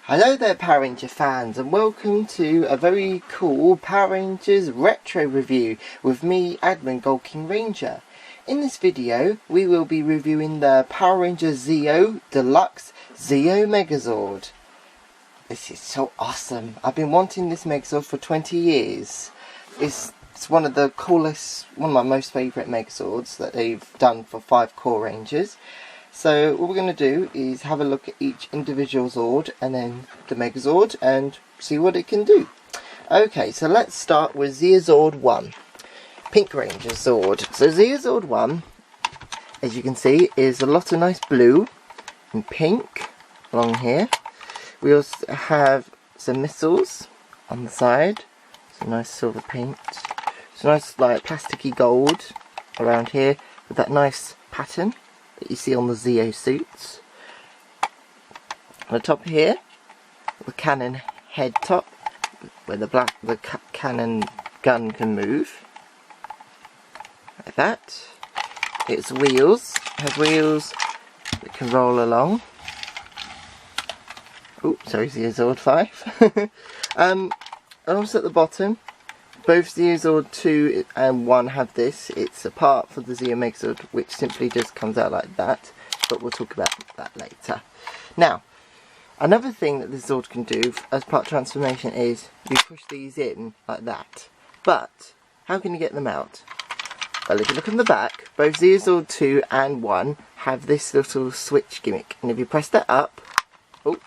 Hello there Power Ranger fans, and welcome to a very cool Power Rangers retro review with me, admin GoldKingRanger. In this video we will be reviewing the Power Ranger Zeo Deluxe Zeo Megazord. This is so awesome. I've been wanting this Megazord for 20 years. It's one of the coolest, one of my most favourite Megazords that they've done for 5 core Rangers. So what we're going to do is have a look at each individual Zord and then the Megazord and see what it can do. Okay, so let's start with Zeo 1, Pink Ranger Zord. So Zeo 1, as you can see, is a lot of nice blue and pink along here. We also have some missiles on the side, some nice silver paint, some nice like plasticky gold around here with that nice pattern that you see on the Zeo suits. On the top here, the cannon head top, where the cannon gun can move, like that. Its wheels have wheels that can roll along. Oh, sorry, Zeo 5. And also at the bottom, both Zeo 2 and 1 have this. It's a part for the Zeo Megazord, which simply just comes out like that, but we'll talk about that later. Now, another thing that this Zord can do as part of transformation is you push these in like that. But, how can you get them out? Well, if you look on the back, both Zeo 2 and 1 have this little switch gimmick, and if you press that up, oh,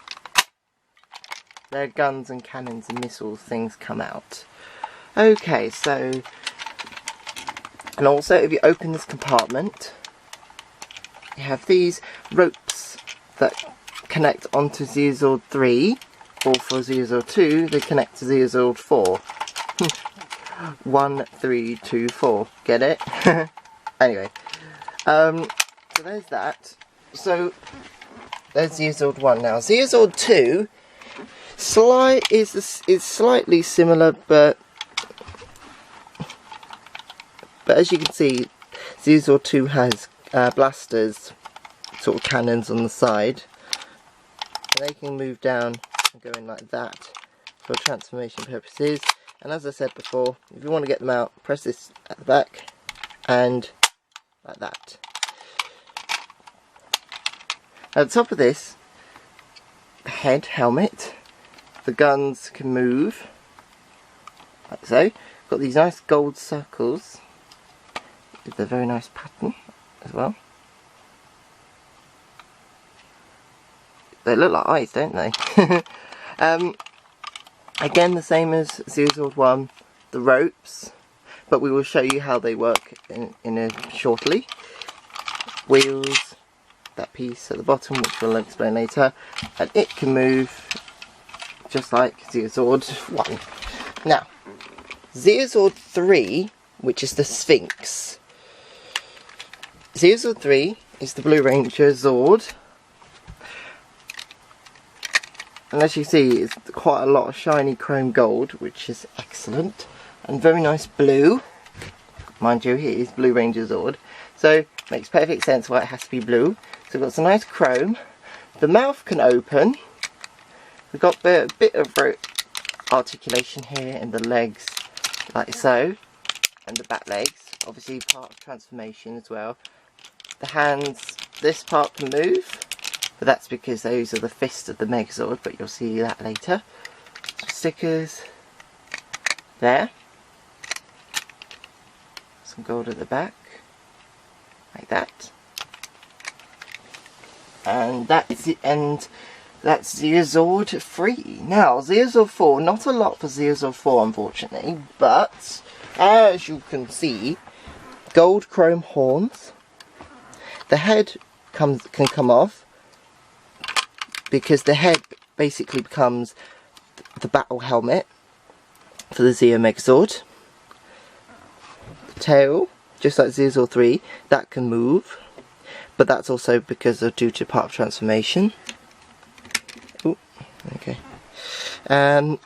their guns and cannons and missiles things come out. Okay, so, and also if you open this compartment, you have these ropes that connect onto Zeo 3, or for Zeo 2, they connect to Zeo 4. 1, 3, 2, 4. Get it? Anyway, so there's that. So, there's Zeo 1 now. Zeo 2 is slightly similar, but as you can see, Zeo 2 has blasters, sort of cannons on the side, and they can move down and go in like that for transformation purposes. And as I said before, if you want to get them out, press this at the back and like that. At the top of this, the head helmet, the guns can move like so. Got these nice gold circles with a very nice pattern as well. They look like eyes, don't they? Again, the same as Zeo 1, the ropes, but we will show you how they work shortly. Wheels, that piece at the bottom, which we'll explain later, and it can move just like Zeo 1. Now, Zeo 3, which is the Sphinx. Zeo 3 is the Blue Ranger Zord, and as you see, it's quite a lot of shiny chrome gold, which is excellent, and very nice blue. Mind you, it is Blue Ranger Zord, so makes perfect sense why it has to be blue. So we've got some nice chrome. The mouth can open. We've got a bit of articulation here in the legs, like so, and the back legs, obviously part of transformation as well. The hands, this part can move, but that's because those are the fists of the Megazord, but you'll see that later. Some stickers there, some gold at the back, like that, and that's it. And that's Zeo 3. Now, Zeo 4, not a lot for Zeo 4 unfortunately, but as you can see, gold chrome horns. The head can come off, because the head basically becomes the battle helmet for the Zeo Megazord. The tail, just like Zeo 3, that can move, but that's also because of due to part of transformation. Ooh, okay. The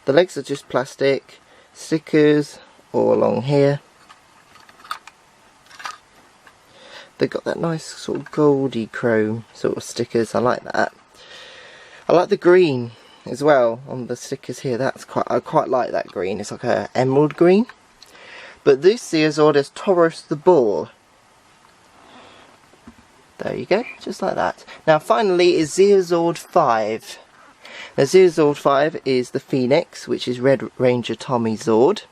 legs are just plastic, stickers all along here. They've got that nice sort of goldy chrome sort of stickers, I like that. I like the green as well on the stickers here. I quite like that green. It's like a emerald green. But this Zeozord is Taurus the Bull. There you go, just like that. Now finally is Zeozord 5. Now Zeozord 5 is the Phoenix, which is Red Ranger Tommy Zord.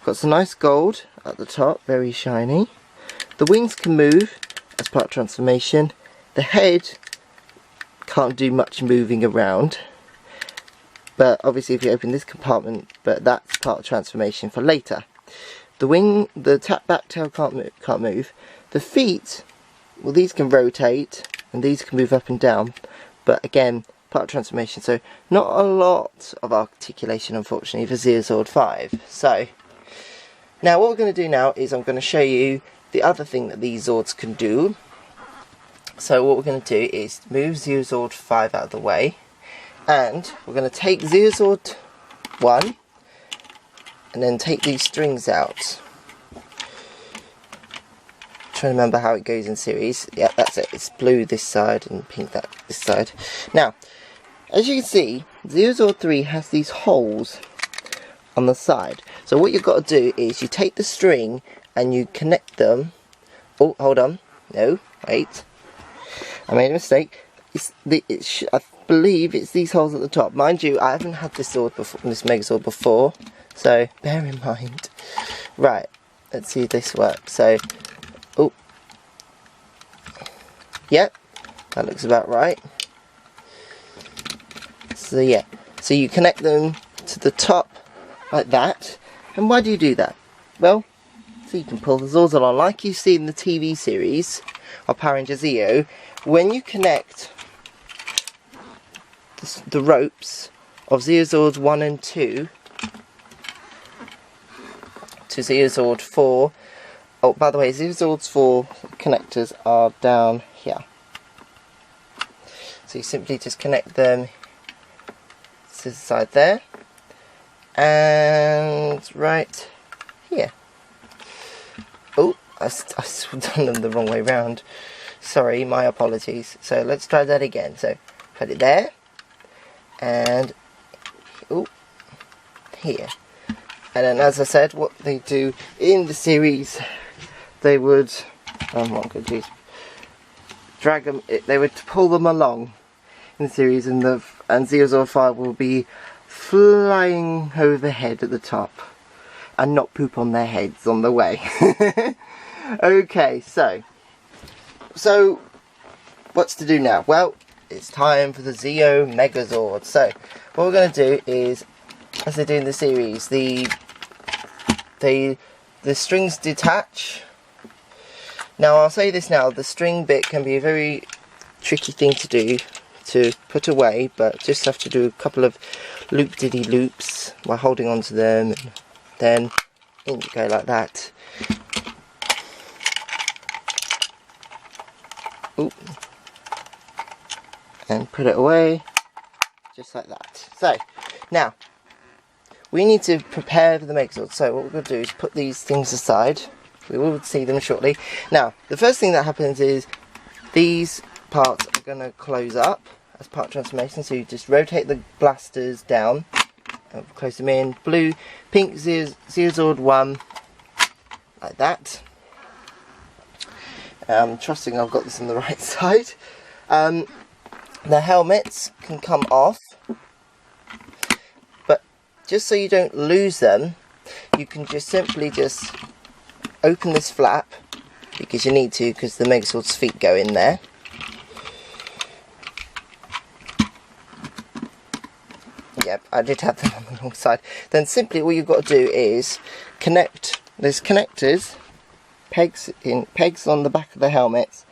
Got some nice gold at the top, very shiny. The wings can move as part of transformation. The head can't do much moving around. But obviously if you open this compartment, but that's part of transformation for later. The wing, the back tail can't move. The feet, well, these can rotate and these can move up and down, but again, part of transformation. So not a lot of articulation, unfortunately, for Zeozord 5. So now what we're going to do now is I'm going to show you the other thing that these Zords can do. So what we're going to do is move Zeozord 5 out of the way, and we're going to take Zeozord 1 and then take these strings out. Trying to remember how it goes in series. Yeah, that's it. It's blue this side and pink this side. Now, as you can see, Zeozord 3 has these holes on the side. So what you've got to do is you take the string and you connect them. Oh, hold on. No, wait. I made a mistake. I believe it's these holes at the top. Mind you, I haven't had this Zord before, this Megazord before, so bear in mind. Right, let's see if this works. So, oh, yep, that looks about right. So yeah, so you connect them to the top like that. And why do you do that? Well, so you can pull the Zords along, like you see in the TV series of Power Ranger Zeo. When you connect the ropes of Zeozords 1 and 2 to Zeozord 4. Oh, by the way, Zeozord's 4 connectors are down here. So you simply just connect them to the side there and right here. Oh, I've done them the wrong way round. Sorry, my apologies. So let's try that again. So put it there and oh, here. And then, as I said, what they do in the series, they would, drag them. They would pull them along in the series, and Zeozord 5 will be flying overhead at the top, and not poop on their heads on the way. Okay, so what's to do now? Well, it's time for the Zeo Megazord. So what we're going to do is, as they do in the series, the strings detach. Now I'll say this now, the string bit can be a very tricky thing to do, to put away, but just have to do a couple of loop-diddy loops while holding on to them, and then in you go like that. Oop. And put it away, just like that. So, now, we need to prepare for the Megazord. So what we're going to do is put these things aside. We will see them shortly. Now, the first thing that happens is these parts are going to close up as part of transformation. So you just rotate the blasters down and close them in. Blue, pink Zeozord 1, like that. Trusting I've got this on the right side. The helmets can come off, but just so you don't lose them, you can just simply open this flap, because you need to, because the Megazord's feet go in there. Yep, I did have them on the wrong side. Then simply all you've got to do is connect, there's connectors, pegs on the back of the helmets,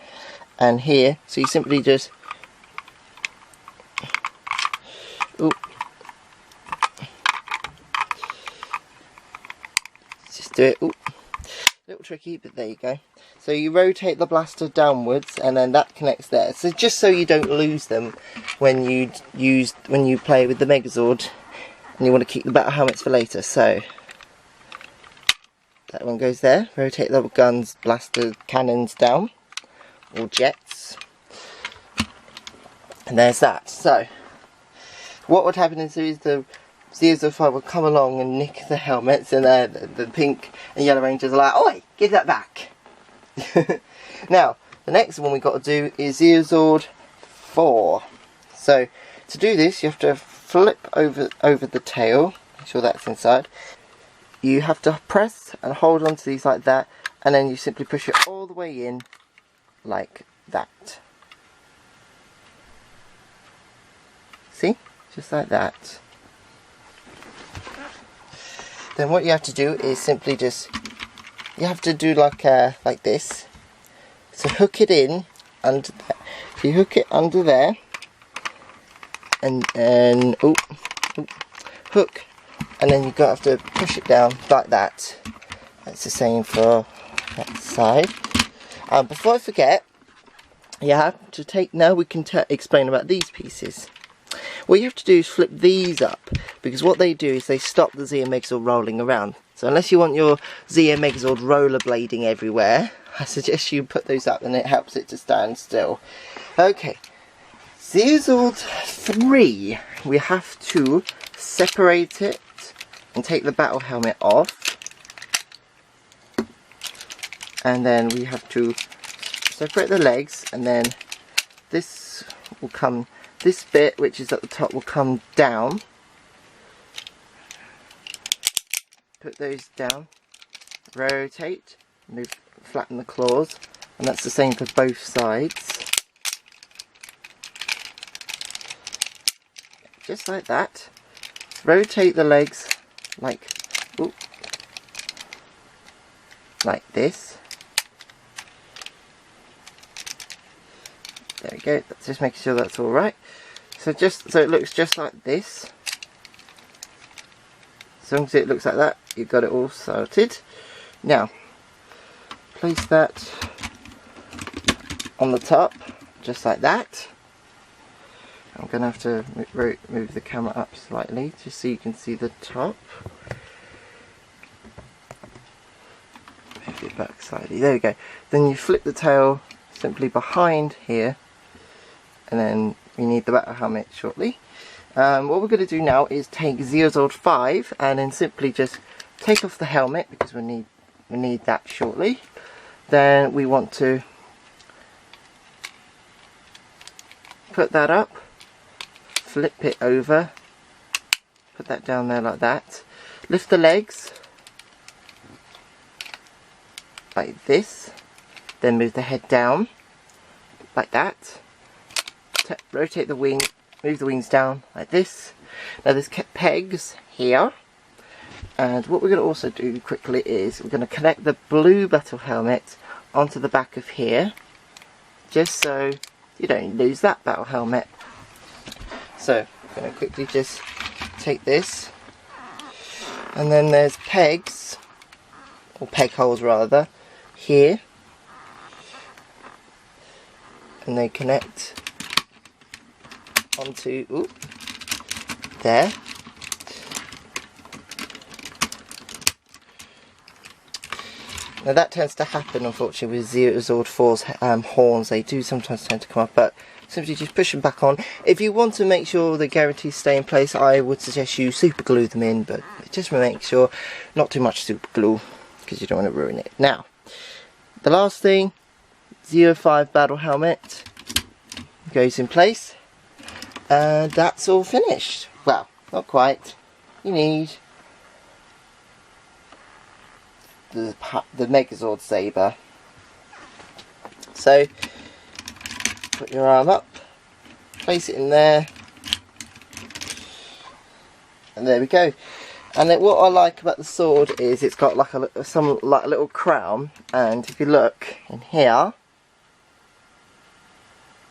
and here, so you simply just do it. Ooh, a little tricky, but there you go. So you rotate the blaster downwards, and then that connects there. So just so you don't lose them when you play with the Megazord, and you want to keep the battle helmets for later. So that one goes there. Rotate the guns, blaster, cannons down, or jets, and there's that. So what would happen is the Zeo 5 would come along and nick the helmets, and the pink and yellow rangers are like, oi, give that back. Now, the next one we've got to do is Zord 4. So, to do this, you have to flip over the tail, make sure that's inside. You have to press and hold onto these like that, and then you simply push it all the way in, like that. See? Just like that. Then what you have to do is simply just, you have to do like this. So hook it in under there. So you hook it under there, and hook, and then you're going to have to push it down like that. That's the same for that side. Before I forget, you have to take, now we can explain about these pieces. What you have to do is flip these up, because what they do is they stop the Zeo Megazord rolling around. So unless you want your Zeo Megazord rollerblading everywhere, I suggest you put those up, and it helps it to stand still. Okay, Zord 3, we have to separate it and take the battle helmet off, and then we have to separate the legs, and then this will come, this bit which is at the top will come down. Put those down, rotate, move, flatten the claws, and that's the same for both sides. Just like that. Rotate the legs like, like this. There we go. That's just making sure that's all right. So just so it looks just like this. As long as it looks like that, you've got it all sorted. Now, place that on the top, just like that. I'm going to have to move the camera up slightly, just so you can see the top. Move it back slightly, there we go. Then you flip the tail simply behind here, and then we need the battle helmet shortly. What we're going to do now is take Zord 5 and then simply just take off the helmet, because we need that shortly. Then we want to put that up, flip it over, put that down there like that, lift the legs like this, then move the head down like that, rotate the wing, move the wings down like this. Now there's pegs here, and what we're going to also do quickly is we're going to connect the blue battle helmet onto the back of here, just so you don't lose that battle helmet. So I'm going to quickly just take this, and then there's pegs, or peg holes rather, here, and they connect onto there. Now that tends to happen unfortunately with Zord 4's horns. They do sometimes tend to come off, but simply just push them back on. If you want to make sure the guarantees stay in place, I would suggest you super glue them in, but just make sure not too much super glue, because you don't want to ruin it. Now, the last thing, Zeo 5 battle helmet goes in place, and that's all finished. Well, not quite. You need the Megazord saber. So put your arm up, place it in there, and there we go. And what I like about the sword is it's got like a little crown, and if you look in here,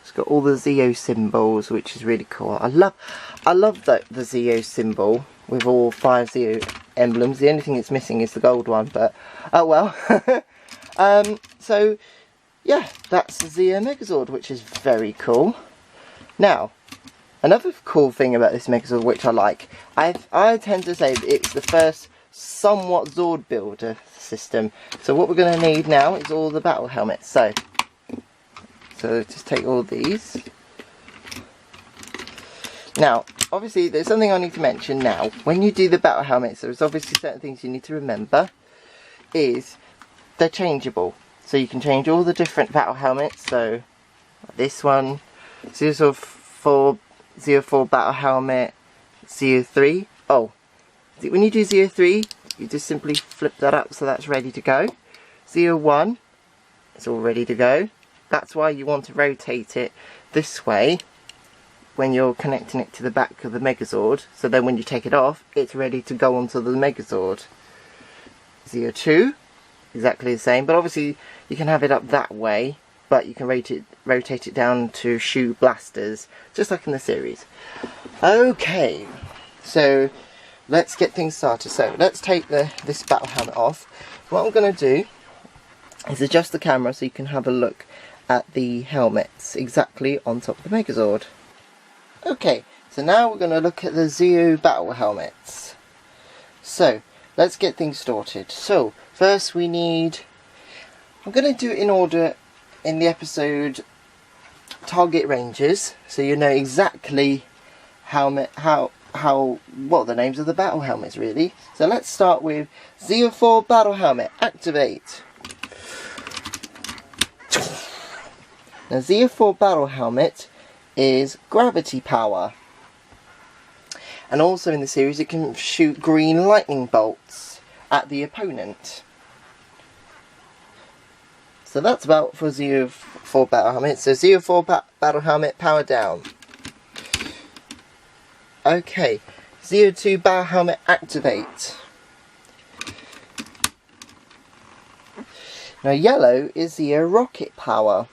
it's got all the Zeo symbols, which is really cool. I love the Zeo symbol with all 5 Zeo emblems. The only thing it's missing is the gold one, but oh well. So yeah, that's the Zeo Megazord, which is very cool. Now, another cool thing about this Megazord, which I like, I tend to say it's the first somewhat Zord builder system. So what we're going to need now is all the battle helmets. So just take all these, Now, obviously, there's something I need to mention now. When you do the battle helmets, there's obviously certain things you need to remember. Is they're changeable. So you can change all the different battle helmets. So, this one, Zeo 4 battle helmet, Zeo 3. Oh, when you do Zeo 3, you just simply flip that up so that's ready to go. Zeo 1, it's all ready to go. That's why you want to rotate it this way when you're connecting it to the back of the Megazord, so then when you take it off, it's ready to go onto the Megazord. Zeo 2, exactly the same, but obviously you can have it up that way, but you can rotate it down to shoot blasters, just like in the series. Okay, so let's get things started. So let's take this battle helmet off. What I'm going to do is adjust the camera so you can have a look at the helmets exactly on top of the Megazord. Okay, so now we're going to look at the Zeo battle helmets. So let's get things started. So first we need, I'm going to do it in order in the episode target ranges, so you know exactly what are the names of the battle helmets really. So let's start with Zeo 4 battle helmet, activate. Now Zeo 4 battle helmet is gravity power, and also in the series it can shoot green lightning bolts at the opponent. So that's about for Zeo 4 battle helmet. So Zeo 4 battle helmet, power down. Okay, Zeo 2 battle helmet, activate. Now yellow is Zeo rocket power.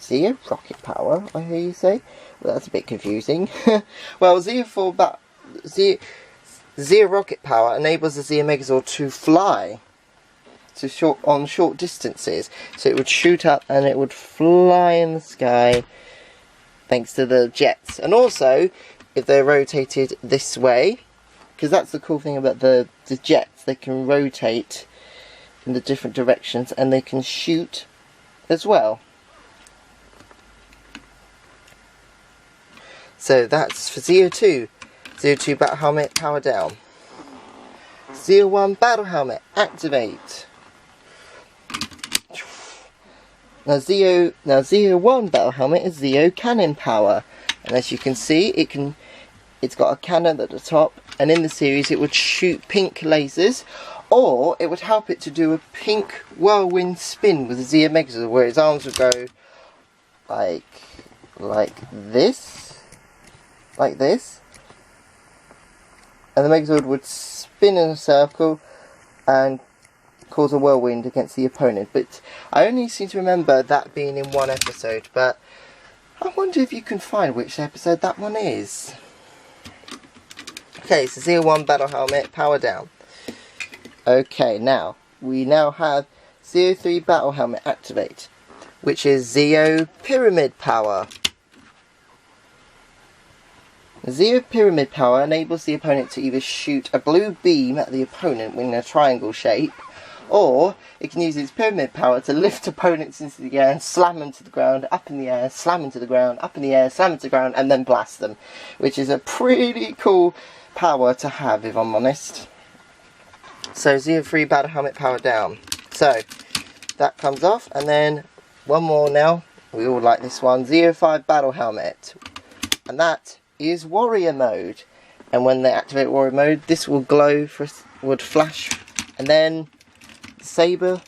Zeo rocket power, I hear you say? Well, that's a bit confusing. Well, Zeo rocket power enables the Zeo Megazord to fly on short distances. So it would shoot up and it would fly in the sky thanks to the jets. And also, if they're rotated this way, because that's the cool thing about the jets, they can rotate in the different directions and they can shoot as well. So that's for Zeo 2. Zeo 2 battle helmet, power down. Zeo 1 battle helmet, activate. Now Zeo 1 battle helmet is Zeo cannon power, and as you can see, it's got a cannon at the top, and in the series it would shoot pink lasers, or it would help it to do a pink whirlwind spin with the Zeo Megazord, where its arms would go like this. Like this, and the Megazord would spin in a circle and cause a whirlwind against the opponent. But I only seem to remember that being in one episode, but I wonder if you can find which episode that one is. Okay, so Zeo 1 battle helmet, power down. Okay, now we have Zeo 3 battle helmet, activate, which is Zeo pyramid power. Zeo pyramid power enables the opponent to either shoot a blue beam at the opponent in a triangle shape, or it can use its pyramid power to lift opponents into the air and slam them to the ground, up in the air, slam into the ground, up in the air, slam into the ground, and then blast them, which is a pretty cool power to have, if I'm honest. So Zeo 3 battle helmet, power down. So that comes off, and then one more now. We all like this one. Zeo 5 battle helmet, and that is warrior mode, and when they activate warrior mode, this will glow, would flash, and then the saber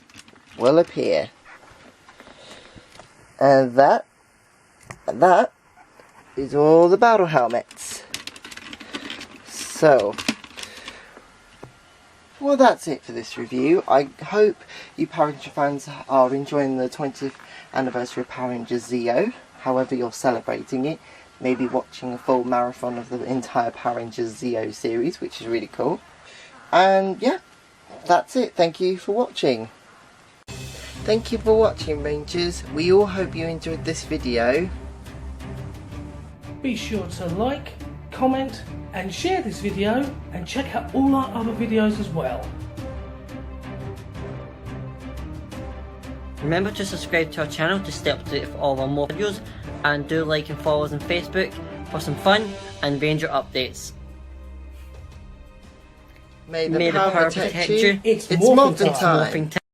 will appear. And that is all the battle helmets. So, well, that's it for this review. I hope you Power Ranger fans are enjoying the 20th anniversary of Power Rangers Zeo, however you're celebrating it. Maybe watching a full marathon of the entire Power Rangers Zeo series, which is really cool. And yeah, that's it. Thank you for watching. Thank you for watching, Rangers. We all hope you enjoyed this video. Be sure to like, comment and share this video, and check out all our other videos as well. Remember to subscribe to our channel to stay up to date for all our more videos, and do like and follow us on Facebook, for some fun and Ranger updates. May the power protect you. It's Morphin Morphin time. Morphin time.